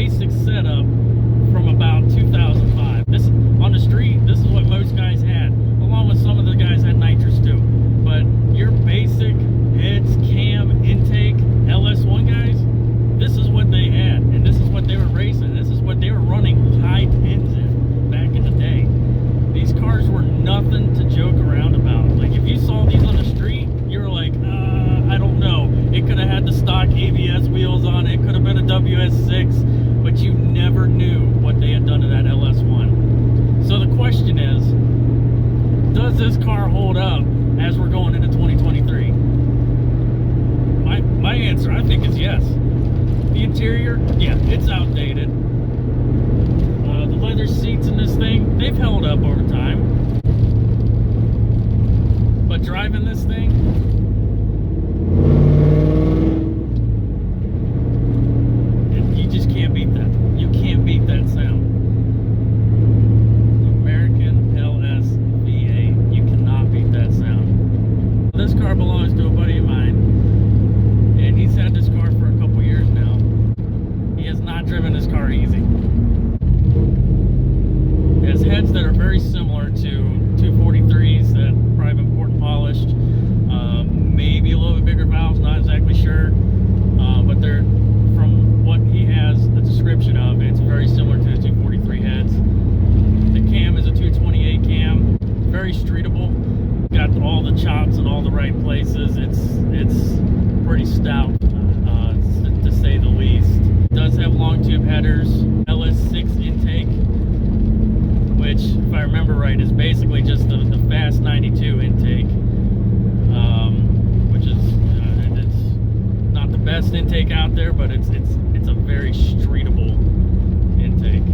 basic setup from about 2005. This on the street, this is what most guys had, along with some of the guys had nitrous too. But your basic heads, cam, intake, LS1 guys, this is what they had, and this is what they were racing. This is what they were running high tens in back in the day. These cars were nothing to joke around about. Like, if you saw these on the street, you were like, I don't know. It could have had the stock ABS wheels on it. It could have been a WS6, but you never knew what they had done to that LS1. So the question is, does this car hold up as we're going into 2023? My answer, I think, is yes. The interior, yeah, it's outdated. The leather seats in this thing, they've held up over time. But driving this thing, you just can't beat that. You can't beat that sound. American LS V8, you cannot beat that sound. This car belongs to a buddy of mine, and he's had this car for a couple years now. He has not driven this car easy. It has heads that are very similar to 243s that probably been port polished. Maybe a little bit bigger valves, not exactly sure. But they're, from what he has a description of, it's very similar to the 243 heads. The cam is a 228 cam, very streetable. Got all the chops in all the right places. It's pretty stout, to say the least. It does have long tube headers, LS6 intake, which, if I remember right, is basically just the fast 92 intake, which is it's not the best intake out there, but it's a very streetable intake.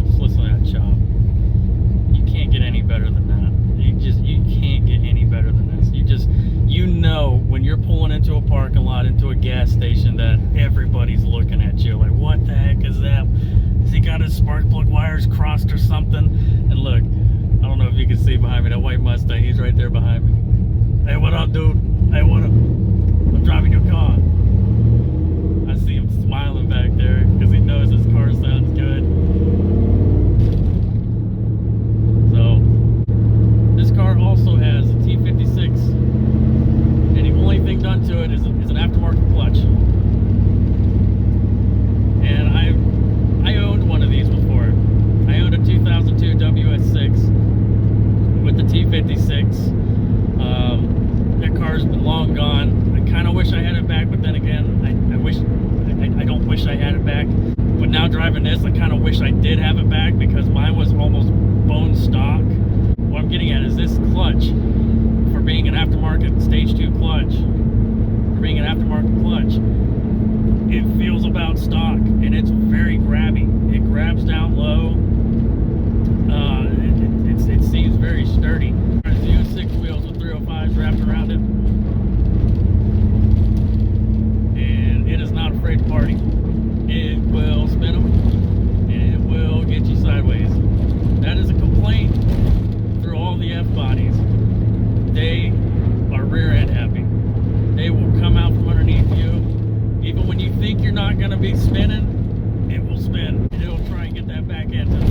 Just listen to that chop. You can't get any better than that. You can't get any better than this. You know when you're pulling into a parking lot, into a gas station, that everybody's looking at you like, what the heck is that? Has he got his spark plug wires crossed or something? And look, I don't know if you can see behind me, that white Mustang, he's right there behind me. Hey, what up, dude? Hey, what up? I'm driving your car. I see him smiling back there because he knows his car sounds good. So, this car also has a T56, and the only thing done to it is an aftermarket clutch. And I owned one of these before. I owned a 2002 WS6 with the T56. That car's been long gone. I kind of wish I had it back, but then again, I don't wish I had it back. But now driving this, I kind of wish I did have it back, because mine was almost bone stock. What I'm getting at is this clutch, for being an aftermarket stage 2 clutch, it feels about stock, and it's very grabby. It grabs down low. It seems very sturdy. There's WS6 wheels with 305s wrapped around it, and it is not afraid to party. It will spin them, and it will get you sideways. That is a complaint through all the F bodies. They are rear end happy. They will come out from underneath you. Even when you think you're not going to be spinning, it will spin, and it'll try and get that back end to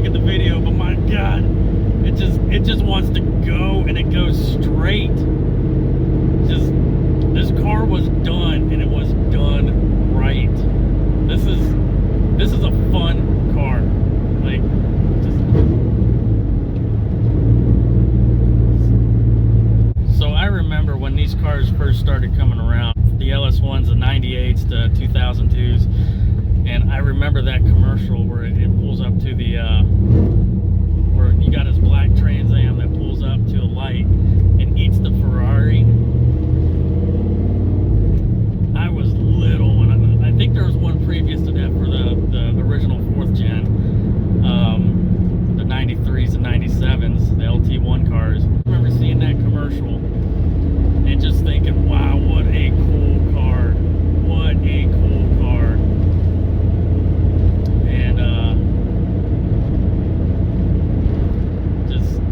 making the video, but my God, it just wants to go, and it goes straight. Just, this car was done, and it was done right. This is a fun car. Like, so I remember when these cars first started coming around, the LS1s, the 98s, the 2002s, and I remember that commercial where it pulls up to the, where you got his black Trans Am that pulls up to a light and eats the Ferrari. I was little, and I think there was one previous to that for the original 4th gen, the 93s and 97s, the LT1 cars. I remember seeing that commercial and just thinking, wow, what a cool car. What a cool car. And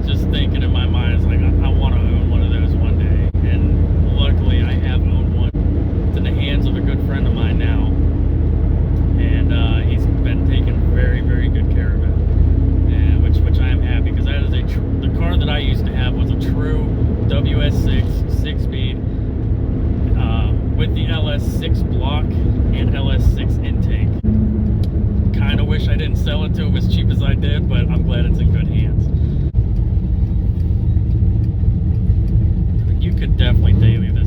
just thinking in my mind, it's like, I want to own one of those one day. And luckily I have owned one. It's in the hands of a good friend of mine now. And he's been taking very, very good care of it. And which I am happy, because that is the car that I used to have was a true WS6 6-speed with the LS6 block and LS6 intake. Kind of wish I didn't sell it to him as cheap as I did, but I'm glad it's in good hands. You could definitely daily this.